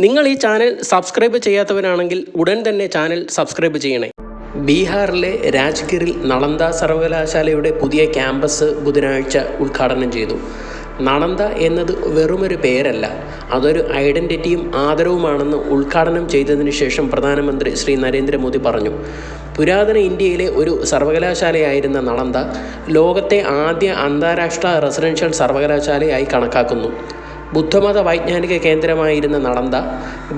നിങ്ങൾ ഈ channel subscribe ചെയ്യാത്തവരാണെങ്കിൽ ഉടൻ തന്നെ ചാനൽ സബ്സ്ക്രൈബ് ചെയ്യണേ. ബീഹാറിലെ രാജ്ഗിറിൽ നളന്ദ സർവകലാശാലയുടെ പുതിയ ക്യാമ്പസ് ബുധനാഴ്ച ഉദ്ഘാടനം ചെയ്തു. നളന്ദ എന്നത് വെറുമൊരു പേരല്ല, അതൊരു ഐഡൻറ്റിറ്റിയും ആദരവുമാണെന്ന് ഉദ്ഘാടനം ചെയ്തതിനു ശേഷം പ്രധാനമന്ത്രി ശ്രീ നരേന്ദ്രമോദി പറഞ്ഞു. പുരാതന ഇന്ത്യയിലെ ഒരു സർവകലാശാലയായിരുന്ന നളന്ദ ലോകത്തെ ആദ്യ അന്താരാഷ്ട്ര റെസിഡൻഷ്യൽ സർവകലാശാലയായി കണക്കാക്കുന്നു. ബുദ്ധമത വൈജ്ഞാനിക കേന്ദ്രമായിരുന്ന നളന്ദ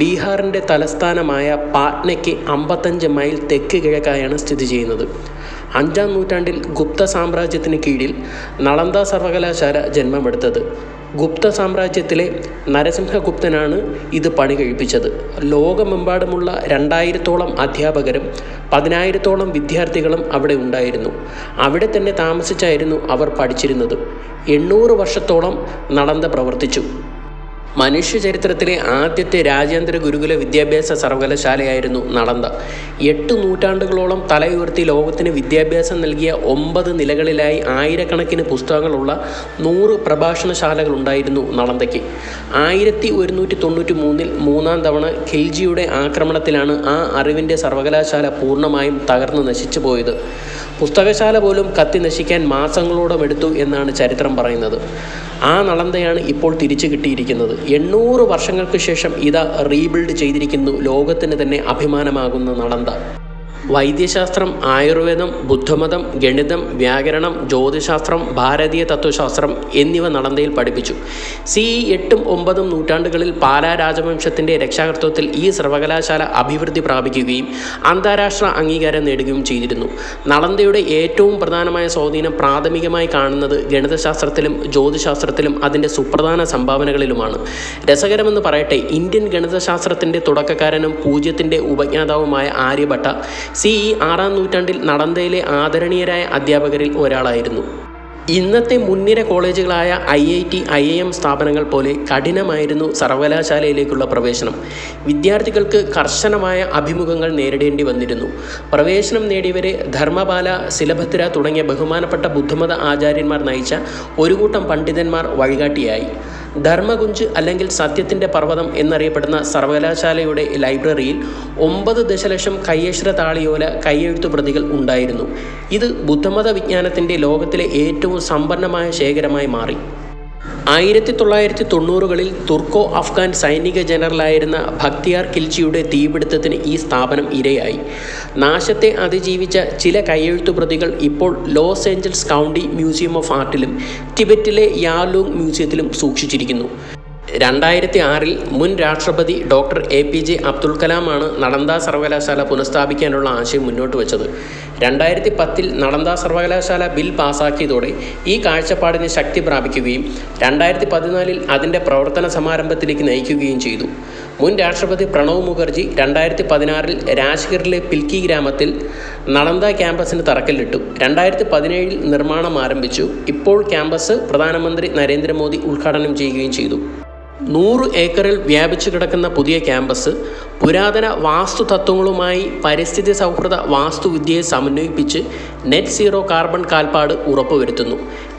ബീഹാറിൻ്റെ തലസ്ഥാനമായ പാട്നയ്ക്ക് 55 മൈൽ തെക്ക് കിഴക്കായാണ് സ്ഥിതി ചെയ്യുന്നത്. 5-ാം നൂറ്റാണ്ടിൽ ഗുപ്ത സാമ്രാജ്യത്തിന് കീഴിൽ നളന്ദ സർവകലാശാല ജന്മമെടുത്തത്. ഗുപ്ത സാമ്രാജ്യത്തിലെ നരസിംഹഗുപ്തനാണ് ഇത് പണി കഴിപ്പിച്ചത്. ലോകമെമ്പാടുമുള്ള 2000-ഓളം അധ്യാപകരും 10,000-ഓളം വിദ്യാർത്ഥികളും അവിടെ ഉണ്ടായിരുന്നു. അവിടെ തന്നെ താമസിച്ചായിരുന്നു അവർ പഠിച്ചിരുന്നത്. 800 വർഷത്തോളം നളന്ദ പ്രവർത്തിച്ചു. മനുഷ്യ ചരിത്രത്തിലെ ആദ്യത്തെ രാജ്യാന്തര ഗുരുകുല വിദ്യാഭ്യാസ സർവകലാശാലയായിരുന്നു നളന്ദ. 8 നൂറ്റാണ്ടുകളോളം തലയുയർത്തി ലോകത്തിന് വിദ്യാഭ്യാസം നൽകിയ 9 നിലകളിലായി ആയിരക്കണക്കിന് പുസ്തകങ്ങളുള്ള 100 പ്രഭാഷണശാലകളുണ്ടായിരുന്നു നളന്ദയ്ക്ക്. 1193-ൽ 3-ാം തവണ ഖിൽജിയുടെ ആക്രമണത്തിലാണ് ആ അറിവിൻ്റെ സർവകലാശാല പൂർണ്ണമായും തകർന്നു നശിച്ചു പോയത്. പുസ്തകശാല പോലും കത്തി നശിക്കാൻ മാസങ്ങളോളം എടുത്തു എന്നാണ് ചരിത്രം പറയുന്നത്. ആ നളന്ദയാണ് ഇപ്പോൾ തിരിച്ചു കിട്ടിയിരിക്കുന്നത്. 800 വർഷങ്ങൾക്ക് ശേഷം ഇതാ റീബിൽഡ് ചെയ്തിരിക്കുന്നു ലോകത്തിന് തന്നെ അഭിമാനമാകുന്ന നളന്ദ. വൈദ്യശാസ്ത്രം, ആയുർവേദം, ബുദ്ധമതം, ഗണിതം, വ്യാകരണം, ജ്യോതിശാസ്ത്രം, ഭാരതീയ തത്വശാസ്ത്രം എന്നിവ നളന്ദയിൽ പഠിപ്പിച്ചു. CE 8-9 നൂറ്റാണ്ടുകളിൽ പാലാ രാജവംശത്തിൻ്റെ രക്ഷാകർതൃത്വത്തിൽ ഈ സർവകലാശാല അഭിവൃദ്ധി പ്രാപിക്കുകയും അന്താരാഷ്ട്ര അംഗീകാരം നേടുകയും ചെയ്തിരുന്നു. നളന്ദയുടെ ഏറ്റവും പ്രധാനമായ സ്വാധീനം പ്രാഥമികമായി കാണുന്നത് ഗണിതശാസ്ത്രത്തിലും ജ്യോതിശാസ്ത്രത്തിലും അതിൻ്റെ സുപ്രധാന സംഭാവനകളിലുമാണ്. രസകരമെന്ന് പറയട്ടെ, ഇന്ത്യൻ ഗണിതശാസ്ത്രത്തിൻ്റെ തുടക്കക്കാരനും പൂജ്യത്തിൻ്റെ ഉപജ്ഞാതാവുമായ ആര്യഭട്ട CE 6-ാം നൂറ്റാണ്ടിൽ നളന്ദയിലെ ആദരണീയരായ അധ്യാപകരിൽ ഒരാളായിരുന്നു. ഇന്നത്തെ മുൻനിര കോളേജുകളായ IIT, IIM സ്ഥാപനങ്ങൾ പോലെ കഠിനമായിരുന്നു സർവകലാശാലയിലേക്കുള്ള പ്രവേശനം. വിദ്യാർത്ഥികൾക്ക് കർശനമായ അഭിമുഖങ്ങൾ നേരിടേണ്ടി വന്നിരുന്നു. പ്രവേശനം നേടിയവരെ ധർമ്മപാല, ശിലഭദ്ര തുടങ്ങിയ ബഹുമാനപ്പെട്ട ബുദ്ധമത ആചാര്യന്മാർ നയിച്ച ഒരു കൂട്ടം പണ്ഡിതന്മാർ വഴികാട്ടിയായി. ധർമ്മകുഞ്ച് അല്ലെങ്കിൽ സത്യത്തിൻ്റെ പർവ്വതം എന്നറിയപ്പെടുന്ന സർവകലാശാലയുടെ ലൈബ്രറിയിൽ 9 ദശലക്ഷം കയ്യക്ഷര താളിയോല കയ്യെഴുത്തു പ്രതികൾ ഉണ്ടായിരുന്നു. ഇത് ബുദ്ധമത വിജ്ഞാനത്തിൻ്റെ ലോകത്തിലെ ഏറ്റവും സമ്പന്നമായ ശേഖരമായി മാറി. 1990കളിൽ തുർക്കോ അഫ്ഗാൻ സൈനിക ജനറലായിരുന്ന ബക്തിയാർ ഖിൽജിയുടെ തീപിടുത്തത്തിന് ഈ സ്ഥാപനം ഇരയായി. നാശത്തെ അതിജീവിച്ച ചില കയ്യെഴുത്തു പ്രതികൾ ഇപ്പോൾ Los Angeles county museum of ആർട്ടിലും ടിബറ്റിലെ യാലൂങ് മ്യൂസിയത്തിലും സൂക്ഷിച്ചിരിക്കുന്നു. 2006-ൽ മുൻ രാഷ്ട്രപതി ഡോക്ടർ APJ അബ്ദുൽ കലാമാണ് നളന്ദ സർവകലാശാല പുനഃസ്ഥാപിക്കാനുള്ള ആശയം മുന്നോട്ട് വച്ചത്. 2010-ൽ നളന്ദ സർവകലാശാല ബിൽ പാസാക്കിയതോടെ ഈ കാഴ്ചപ്പാടിന് ശക്തി പ്രാപിക്കുകയും 2014-ൽ അതിൻ്റെ പ്രവർത്തന സമാരംഭത്തിലേക്ക് നയിക്കുകയും ചെയ്തു. മുൻ രാഷ്ട്രപതി പ്രണവ് മുഖർജി 2016-ൽ രാജ്ഗിറിലെ പിൽക്കി ഗ്രാമത്തിൽ നളന്ദ ക്യാമ്പസിന് തറക്കല്ലിട്ടു. 2017-ൽ നിർമ്മാണം ആരംഭിച്ചു. ഇപ്പോൾ ക്യാമ്പസ് പ്രധാനമന്ത്രി നരേന്ദ്രമോദി ഉദ്ഘാടനം ചെയ്യുകയും ചെയ്തു. 100 ഏക്കറിൽ വ്യാപിച്ചു കിടക്കുന്ന പുതിയ ക്യാമ്പസ് പുരാതന വാസ്തുതത്വങ്ങളുമായി പരിസ്ഥിതി സൗഹൃദ വാസ്തുവിദ്യയെ സമന്വയിപ്പിച്ച് നെറ്റ് സീറോ കാർബൺ കാൽപ്പാട് ഉറപ്പുവരുത്തുന്നു.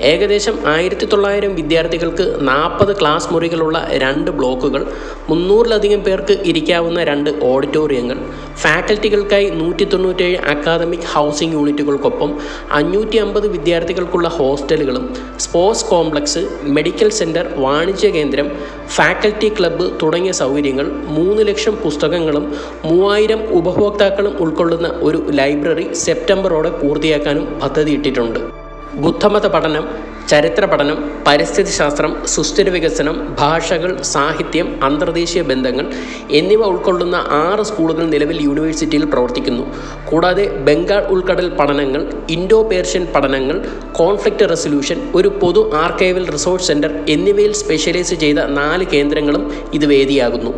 ഏകദേശം 1900 വിദ്യാർത്ഥികൾക്ക് 40 ക്ലാസ് മുറികളുള്ള 2 ബ്ലോക്കുകൾ, 300-ലധികം പേർക്ക് ഇരിക്കാവുന്ന 2 ഓഡിറ്റോറിയങ്ങൾ, ഫാക്കൽറ്റികൾക്കായി 197 അക്കാദമിക് ഹൗസിംഗ് യൂണിറ്റുകൾക്കൊപ്പം 550 വിദ്യാർത്ഥികൾക്കുള്ള ഹോസ്റ്റലുകളും, സ്പോർട്സ് കോംപ്ലക്സ്, മെഡിക്കൽ സെൻറ്റർ, വാണിജ്യ കേന്ദ്രം, ഫാക്കൽറ്റി ക്ലബ്ബ് തുടങ്ങിയ സൗകര്യങ്ങൾ, 3 ലക്ഷം പുസ്തകങ്ങളും 3000 ഉപഭോക്താക്കളും ഉൾക്കൊള്ളുന്ന ഒരു ലൈബ്രറി സെപ്റ്റംബറോടെ പൂർത്തിയാക്കാനും പദ്ധതിയിട്ടിട്ടുണ്ട്. ബുദ്ധമത പഠനം, ചരിത്ര പഠനം, പരിസ്ഥിതി ശാസ്ത്രം, സുസ്ഥിര വികസനം, ഭാഷകൾ, സാഹിത്യം, അന്തർദേശീയ ബന്ധങ്ങൾ എന്നിവ ഉൾക്കൊള്ളുന്ന 6 സ്കൂളുകൾ നിലവിൽ യൂണിവേഴ്സിറ്റിയിൽ പ്രവർത്തിക്കുന്നു. കൂടാതെ ബംഗാൾ ഉൾക്കടൽ പഠനങ്ങൾ, ഇൻഡോ പേർഷ്യൻ പഠനങ്ങൾ, കോൺഫ്ലിക്റ്റ് റെസൊല്യൂഷൻ, ഒരു പൊതു ആർക്കൈവൽ റിസോഴ്സ് സെൻറ്റർ എന്നിവയിൽ സ്പെഷ്യലൈസ് ചെയ്ത 4 കേന്ദ്രങ്ങളും ഇത് വേദിയാകുന്നു.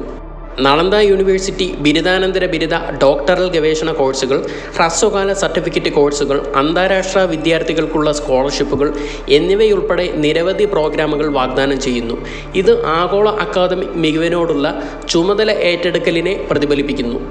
നളന്ദ യൂണിവേഴ്സിറ്റി ബിരുദാനന്തര ബിരുദ, ഡോക്ടറൽ ഗവേഷണ കോഴ്സുകൾ, ഹ്രസ്വകാല സർട്ടിഫിക്കറ്റ് കോഴ്സുകൾ, അന്താരാഷ്ട്ര വിദ്യാർത്ഥികൾക്കുള്ള സ്കോളർഷിപ്പുകൾ എന്നിവയുൾപ്പെടെ നിരവധി പ്രോഗ്രാമുകൾ വാഗ്ദാനം ചെയ്യുന്നു. ഇത് ആഗോള അക്കാദമിക് മികവിനോടുള്ള ചുമതല ഏറ്റെടുക്കലിനെ പ്രതിഫലിപ്പിക്കുന്നു.